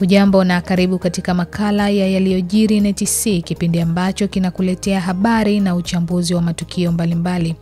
Hujambo na karibu katika makala ya yaliyojiri NTC, kipindi ambacho kinakuletea habari na uchambuzi wa matukio mbalimbali.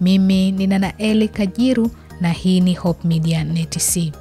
Mimi ni Nanaeli Kajiru na hii ni Hope Media NTC.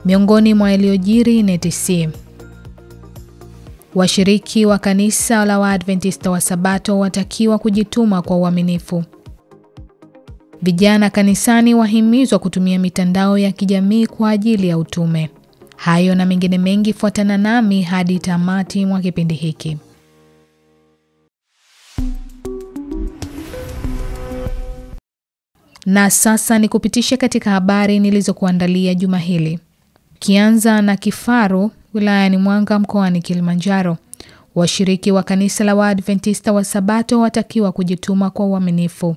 Miongoni mwa yaliyojiri NTC: washiriki wa kanisa la Waadventista wa Sabato watakiwa kujituma kwa uaminifu. Vijana kanisani wahimizwa kutumia mitandao ya kijamii kwa ajili ya utume. Hayo na mengine mengi, fuatana nami hadi tamati mwa kipindi hiki. Na sasa ni kupitisha katika habari nilizokuandalia juma hili. Kianza na Kifaru, wilayani Mwanga, mkoani Kilimanjaro. Washiriki wa kanisa la Waadventista wa Sabato watakiwa kujituma kwa uaminifu.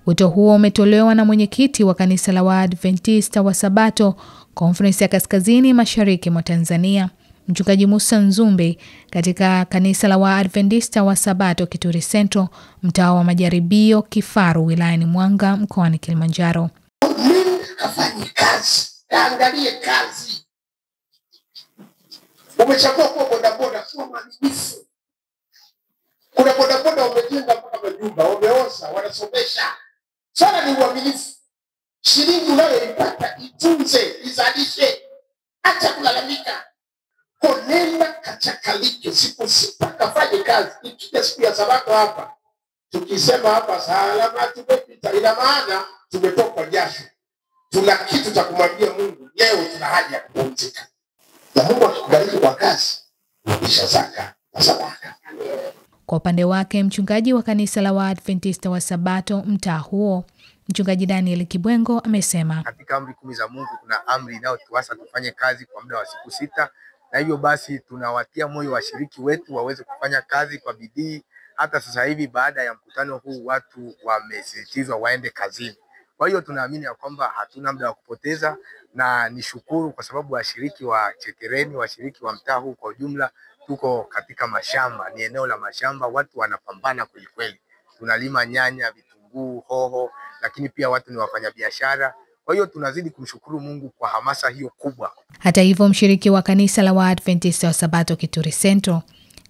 Wito huo umetolewa na mwenyekiti wa kanisa la Waadventista wa Sabato Conference ya Kaskazini Mashariki mwa Tanzania, Mchungaji Musa Nzumbe, katika kanisa la Waadventista wa Sabato Kituri Central, mtaa wa Majaribio, Kifaru, wilayani Mwanga, mkoani Kilimanjaro. Kafanye kazi, angalie kazi. Umechagua kuwa bodaboda, kuwa mwaminifu. Kuna bodaboda wamejenga mpaka majumba, wameoza, wanasomesha. Swala ni uaminifu. Shilingi unayoipata itunze, izalishe. Acha kulalamika. Konenda kachakalike, siku sita kafanye kazi. Ikija siku ya Sabato hapa, tukisema hapa salama tumepita, ina maana tumetoka jasho. Tuna kitu cha kumwambia Mungu, leo tuna haja ya kupumzika. Na Mungu akikubariki kwa kazi, rudisha zaka na sadaka. Kwa upande wake, mchungaji wa kanisa la Waadventista wa Sabato mtaa huo, Mchungaji Daniel Kibwengo, amesema katika amri 10 za Mungu kuna amri inayotuasa tufanye kazi kwa muda wa siku 6, na hivyo basi tunawatia moyo washiriki wetu waweze kufanya kazi kwa bidii. Hata sasa hivi baada ya mkutano huu watu wamesisitizwa waende kazini. Kwa hiyo tunaamini ya kwamba hatuna muda wa kupoteza, na nishukuru kwa sababu washiriki wa Chekereni, washiriki wa mtaa huu kwa ujumla, tuko katika mashamba, ni eneo la mashamba, watu wanapambana kweli kweli. Tunalima nyanya, vitunguu, hoho, lakini pia watu ni wafanyabiashara. Kwa hiyo tunazidi kumshukuru Mungu kwa hamasa hiyo kubwa. Hata hivyo, mshiriki wa kanisa la Waadventista wa Sabato Kituri Central,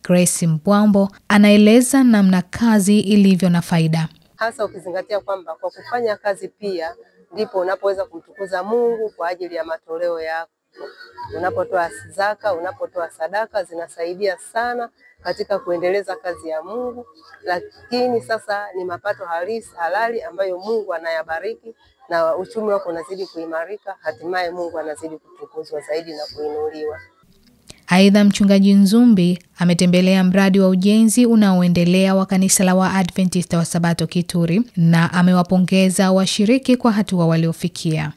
Grace Mbwambo, anaeleza namna kazi ilivyo na faida. Hasa ukizingatia kwamba kwa kufanya kazi pia ndipo unapoweza kumtukuza Mungu kwa ajili ya matoleo yako. Unapotoa zaka, unapotoa sadaka, zinasaidia sana katika kuendeleza kazi ya Mungu. Lakini sasa ni mapato halali ambayo Mungu anayabariki, na uchumi wako unazidi kuimarika, hatimaye Mungu anazidi kutukuzwa zaidi na kuinuliwa. Aidha, Mchungaji Nzumbi ametembelea mradi wa ujenzi unaoendelea wa kanisa la Waadventista wa Sabato Kituri na amewapongeza washiriki kwa hatua waliofikia.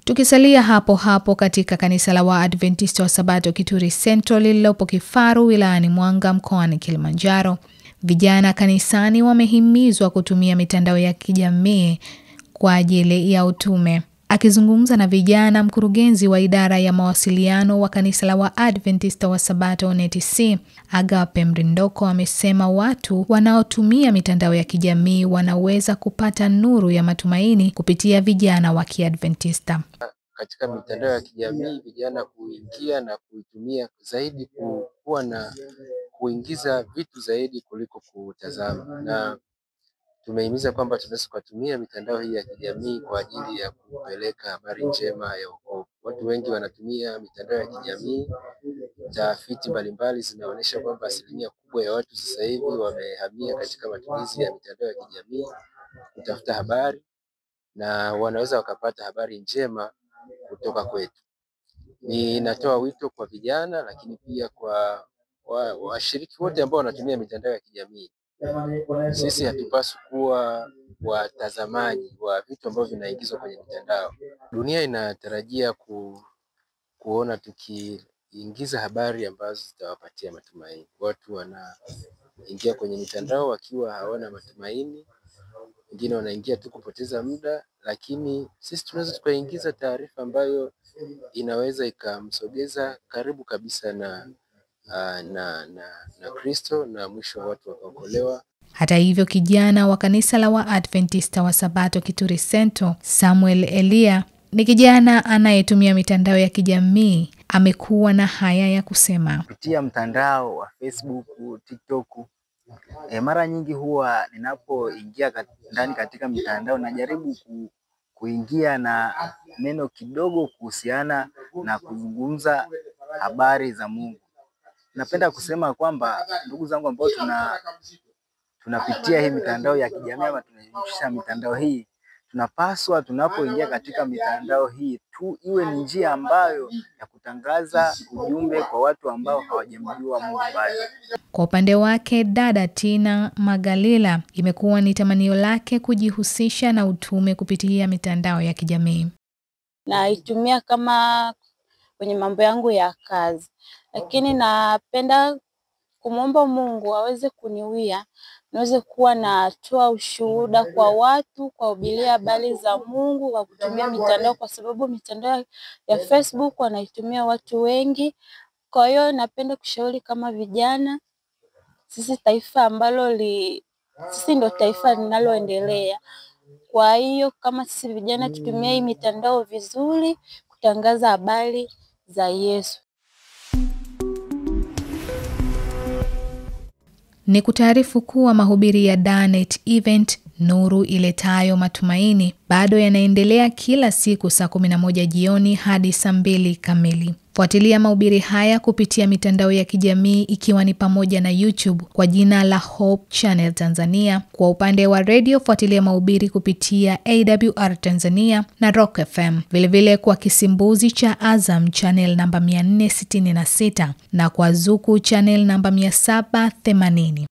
Tukisalia hapo hapo katika kanisa la Waadventista wa Sabato Kituri Central lililopo Kifaru, wilayani Mwanga, mkoani Kilimanjaro, vijana kanisani wamehimizwa kutumia mitandao ya kijamii kwa ajili ya utume. Akizungumza na vijana, mkurugenzi wa idara ya mawasiliano wa kanisa la Waadventista wa Sabato NTC, Agape Mrindoko, amesema watu wanaotumia mitandao ya kijamii wanaweza kupata nuru ya matumaini kupitia vijana wa Kiadventista. Katika mitandao ya kijamii vijana kuingia na kuitumia zaidi, kuwa na kuingiza vitu zaidi kuliko kutazama, na tumehimiza kwamba tunaweza kutumia mitandao hii ya kijamii kwa ajili ya kupeleka habari njema ya wokovu. Watu wengi wanatumia mitandao ya kijamii. Tafiti mbalimbali zinaonyesha kwamba asilimia kubwa ya watu sasa hivi wamehamia katika matumizi ya mitandao ya kijamii kutafuta habari, na wanaweza wakapata habari njema kutoka kwetu. Ninatoa wito kwa vijana, lakini pia kwa washiriki wote ambao wanatumia mitandao ya kijamii. Sisi hatupaswi kuwa watazamaji wa vitu ambavyo vinaingizwa kwenye mitandao. Dunia inatarajia kuona tukiingiza habari ambazo zitawapatia matumaini. Watu wanaingia kwenye mitandao wakiwa hawana matumaini, wengine wanaingia tu kupoteza muda, lakini sisi tunaweza tukaingiza taarifa ambayo inaweza ikamsogeza karibu kabisa na Kristo, na mwisho watu wakaokolewa. Hata hivyo, kijana wa kanisa la Waadventista wa Sabato Kituri Central, Samuel Elia, Ni kijana anayetumia mitandao ya kijamii, amekuwa na haya ya kusema. Kupitia mtandao wa Facebook, TikTok, mara nyingi huwa ninapoingia ndani katika mitandao najaribu kuingia na neno kidogo kuhusiana na kuzungumza habari za Mungu. Napenda kusema kwamba ndugu zangu ambao tunapitia hii mitandao ya kijamii ama tunajihusisha mitandao hii, tunapaswa tunapoingia katika mitandao hii tu iwe ni njia ambayo ya kutangaza ujumbe kwa watu ambao hawajamjua Mungu bado. Kwa upande wake, dada Tina Magalila, imekuwa ni tamanio lake kujihusisha na utume kupitia mitandao ya kijamii. Naitumia kama kwenye mambo yangu ya kazi, lakini napenda kumwomba Mungu aweze kuniwia niweze kuwa natoa ushuhuda kwa watu, kwa kuhubiria habari za Mungu kwa kutumia mitandao, kwa sababu mitandao ya Facebook wanaitumia watu wengi. Kwa hiyo napenda kushauri kama vijana, sisi ndo taifa linaloendelea. Kwa hiyo kama sisi vijana tutumie hii mitandao vizuri kutangaza habari za Yesu. Ni kutaarifu kuwa mahubiri ya Danet Event Nuru Iletayo Matumaini bado yanaendelea kila siku saa 11 jioni hadi saa 2 kamili. Fuatilia mahubiri haya kupitia mitandao ya kijamii ikiwa ni pamoja na YouTube kwa jina la Hope Channel Tanzania. Kwa upande wa radio, fuatilia mahubiri kupitia AWR Tanzania na Rock FM. Vilevile kwa kisimbuzi cha Azam Channel namba 466 na kwa Zuku Channel namba 780.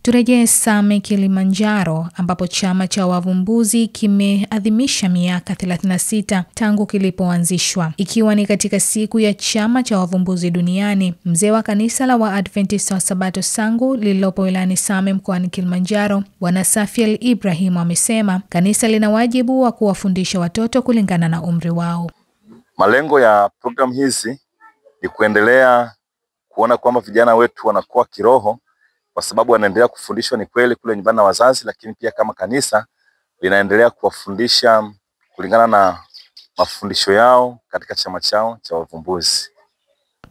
Turejee Same Kilimanjaro, ambapo chama cha wavumbuzi kimeadhimisha miaka 36 tangu kilipoanzishwa. Ikiwa ni katika siku ya chama cha wavumbuzi duniani, mzee wa kanisa la Waadventista wa Sabato Sangu lililopo wilayani Same mkoani Kilimanjaro, Bwana Safiel Ibrahim, amesema kanisa lina wajibu wa kuwafundisha watoto kulingana na umri wao. Malengo ya programu hizi ni kuendelea kuona kwamba vijana wetu wanakuwa kiroho, kwa sababu wanaendelea kufundishwa ni kweli kule nyumbani na wazazi, lakini pia kama kanisa linaendelea kuwafundisha kulingana na mafundisho yao katika chama chao cha wavumbuzi.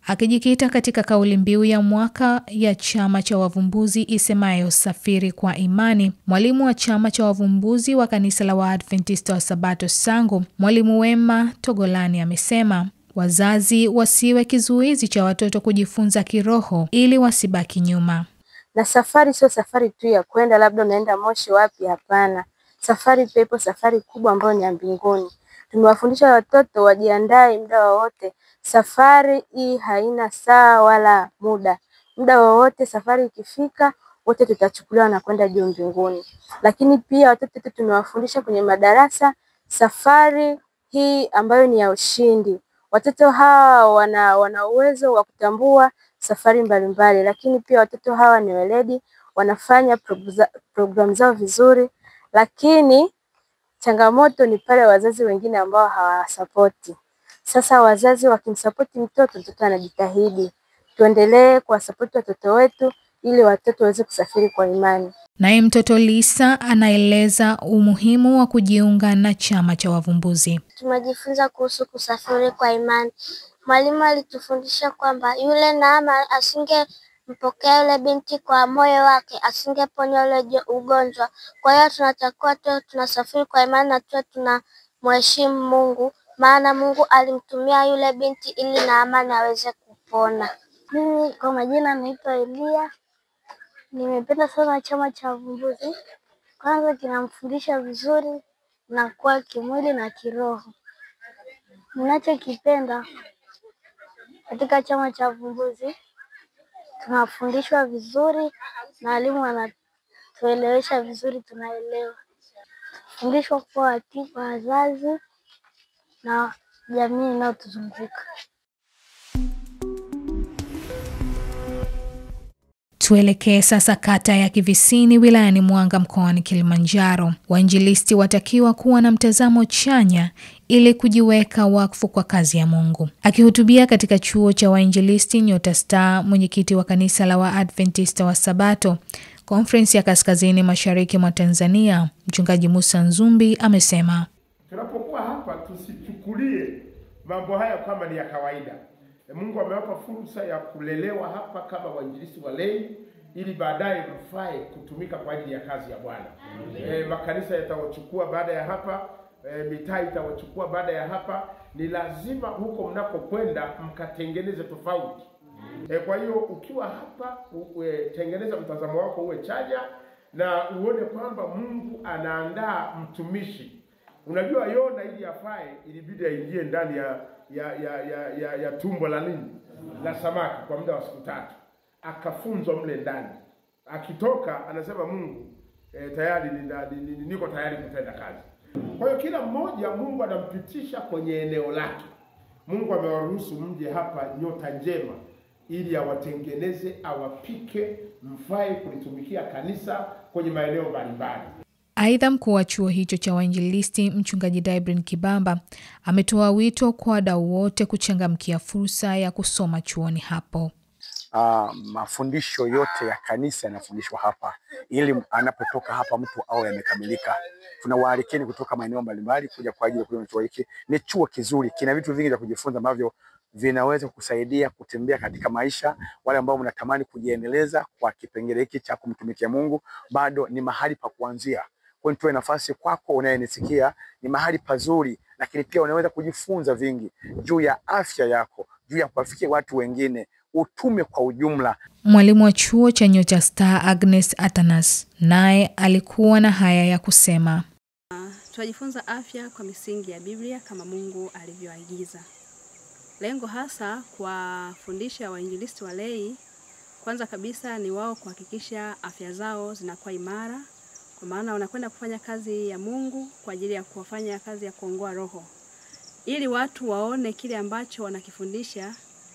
Akijikita katika kauli mbiu ya mwaka ya chama cha wavumbuzi isemayo safiri kwa imani, mwalimu wa chama cha wavumbuzi wa kanisa la Waadventista wa Sabato Sangu, Mwalimu Wema Togolani, amesema wazazi wasiwe kizuizi cha watoto kujifunza kiroho ili wasibaki nyuma. Na safari sio safari tu ya kwenda labda unaenda Moshi wapi, hapana. Safari pepo, safari kubwa ambayo ni ya mbinguni. Tumewafundisha watoto wajiandae muda wowote. Safari hii haina saa wala muda. Muda wowote safari ikifika, wote tutachukuliwa na kwenda juu mbinguni. Lakini pia watoto tumewafundisha kwenye madarasa safari hii ambayo ni ya ushindi. Watoto hawa wana uwezo wa kutambua safari mbalimbali, lakini pia watoto hawa ni weledi, wanafanya programu zao vizuri, lakini changamoto ni pale wazazi wengine ambao hawasapoti. Sasa wazazi wakimsapoti mtoto anajitahidi. Tuendelee kuwasapoti watoto wetu ili watoto waweze kusafiri kwa imani. Naye mtoto Lisa anaeleza umuhimu wa kujiunga na chama cha wavumbuzi. Tumejifunza kuhusu kusafiri kwa imani. Mwalimu alitufundisha kwamba yule Naama asingempokea yule binti kwa moyo wake, asingeponywa yule ugonjwa. Kwa hiyo tunatakiwa tunasafiri kwa imani na tunamheshimu Mungu, maana Mungu alimtumia yule binti ili Naama aweze kupona. Mimi kwa majina naitwa Elia. Nimependa sana chama cha wavumbuzi. Kwanza kinamfundisha vizuri na kwa kimwili na kiroho. Ninachokipenda katika chama cha wavumbuzi, tunafundishwa vizuri na walimu wanatuelewesha vizuri, tunaelewa. Fundishwa kwa watii kwa wazazi na jamii inayotuzunguka. Tuelekee sasa kata ya Kivisini wilayani Mwanga mkoani Kilimanjaro. Wainjilisti watakiwa kuwa na mtazamo chanya ili kujiweka wakfu kwa kazi ya Mungu. Akihutubia katika chuo cha wainjilisti Nyota Star, mwenyekiti wa kanisa la Waadventista wa Sabato Conference ya Kaskazini Mashariki mwa Tanzania, Mchungaji Musa Nzumbi amesema, tunapokuwa hapa tusichukulie mambo haya kama ni ya kawaida. Mungu amewapa fursa ya kulelewa hapa kama wainjilisti walei ili baadaye mfae kutumika kwa ajili ya kazi ya Bwana. Makanisa yatawachukua baada ya hapa, mitaa itawachukua baada ya hapa. Ni lazima huko mnakokwenda mkatengeneze tofauti. Kwa hiyo ukiwa hapa tengeneza mtazamo wako uwe chanya na uone kwamba Mungu anaandaa mtumishi. Unajua Yona ili afae ilibidi aingie ndani ya tumbo la nini? La samaki kwa muda wa siku 3. Akafunzwa mle ndani. Akitoka anasema Mungu tayari niko tayari kutenda kazi. Kwa hiyo kila mmoja Mungu anampitisha kwenye eneo lake. Mungu amewaruhusu mje hapa Nyota Njema ili awatengeneze, awapike mfae kulitumikia kanisa kwenye maeneo mbalimbali. Aidha, mkuu wa chuo hicho cha wainjilisti Mchungaji Dibrin Kibamba ametoa wito kwa wadau wote kuchangamkia fursa ya kusoma chuoni hapo. Mafundisho yote ya kanisa yanafundishwa hapa ili anapotoka hapa mtu awe amekamilika. Tunawaalikeni kutoka maeneo mbalimbali kuja kwa ajili ya kujifunza chuo hiki. Ni chuo kizuri, kina vitu vingi vya kujifunza ambavyo vinaweza kusaidia kutembea katika maisha. Wale ambao mnatamani kujiendeleza kwa kipengele hiki cha kumtumikia Mungu, bado ni mahali pa kuanzia. Kwa nitoe nafasi kwako unayenisikia, ni mahali pazuri, lakini pia unaweza kujifunza vingi juu ya afya yako, juu ya kuwafikia watu wengine, utume kwa ujumla. Mwalimu wa chuo cha Nyota Star Agnes Atanas naye alikuwa na haya ya kusema. Tunajifunza afya kwa misingi ya Biblia kama Mungu alivyoagiza. Lengo hasa kwa fundisha wainjilisti walei, kwanza kabisa ni wao kuhakikisha afya zao zinakuwa imara, kwa maana wanakwenda kufanya kazi ya Mungu kwa ajili ya kufanya kazi ya kuongoa roho. Ili watu waone kile ambacho wanakifundisha,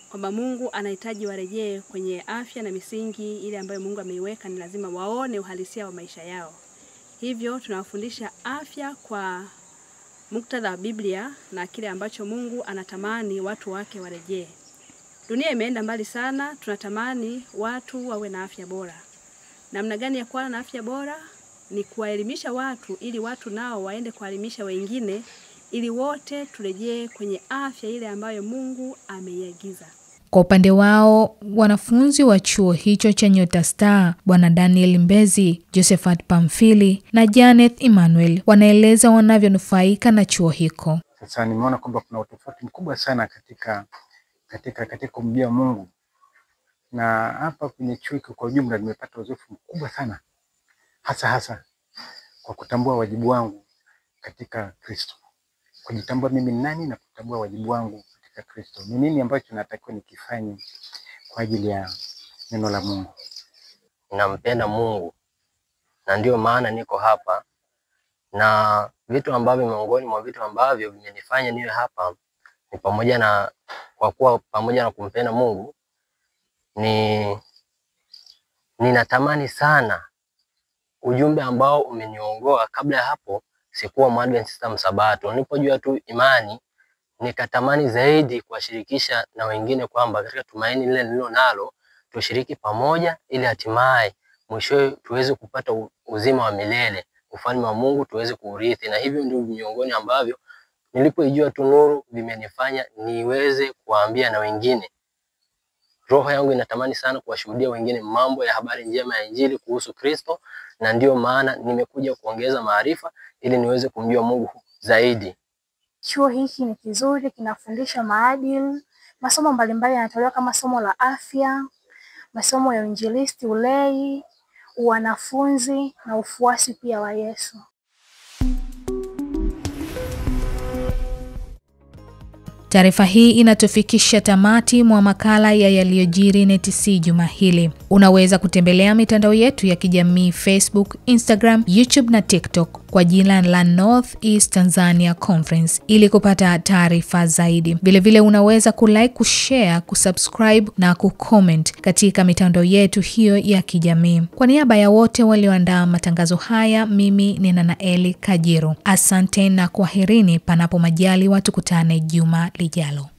kwamba Mungu anahitaji warejee kwenye afya na misingi ile ambayo Mungu ameiweka, ni lazima waone uhalisia wa maisha yao. Hivyo tunawafundisha afya kwa muktadha wa Biblia na kile ambacho Mungu anatamani watu wake warejee. Dunia imeenda mbali sana, tunatamani watu wawe na afya bora. Namna gani ya kuwa na afya bora? Ni kuwaelimisha watu ili watu nao waende kuelimisha wengine, ili wote turejee kwenye afya ile ambayo Mungu ameiagiza. Kwa upande wao, wanafunzi wa chuo hicho cha Nyota Star, Bwana Daniel Mbezi, Josephat Pamfili na Janet Emmanuel wanaeleza wanavyonufaika na chuo hiko. Sasa nimeona kwamba kuna utofauti mkubwa sana katika kumjua Mungu. Na hapa kwenye chuo kwa ujumla nimepata uzoefu mkubwa sana. Hasa kwa kutambua wajibu wangu katika Kristo. Kujitambua mimi ni nani na kutambua wajibu wangu katika Kristo. Ni nini ambacho natakiwa nikifanye kwa ajili ya neno la Mungu. Nampenda Mungu na ndio maana niko hapa, na vitu ambavyo miongoni mwa vitu ambavyo vimenifanya niwe hapa ni pamoja na, kwa kuwa pamoja na kumpenda Mungu, ninatamani sana ujumbe ambao umeniongoa. Kabla ya hapo sikuwa Mwadventista msabato. Nilipojua tu imani, nikatamani zaidi kuwashirikisha na wengine kwamba katika tumaini lile nililo nalo tushiriki pamoja, ili hatimaye mwisho tuweze kupata uzima wa milele, ufalme wa Mungu tuweze kuurithi. Na hivyo ndio miongoni ambavyo nilipoijua tu nuru vimenifanya niweze kuambia na wengine. Roho yangu inatamani sana kuwashuhudia wengine mambo ya habari njema ya Injili kuhusu Kristo, na ndio maana nimekuja kuongeza maarifa ili niweze kumjua Mungu zaidi. Chuo hiki ni kizuri, kinafundisha maadili, masomo mbalimbali yanatolewa kama somo la afya, masomo ya uinjilisti, ulei, wanafunzi na ufuasi pia wa Yesu. Taarifa hii inatufikisha tamati mwa makala ya yaliyojiri NTC juma hili. Unaweza kutembelea mitandao yetu ya kijamii Facebook, Instagram, YouTube na TikTok kwa jina la North East Tanzania Conference ili kupata taarifa zaidi. Vilevile unaweza kulike, kushare, kusubscribe na kucomment katika mitandao yetu hiyo ya kijamii. Kwa niaba ya wote walioandaa matangazo haya, mimi ni Nanaeli Kajiru. Asante na kwaherini, panapo majaliwa tukutane juma lijalo.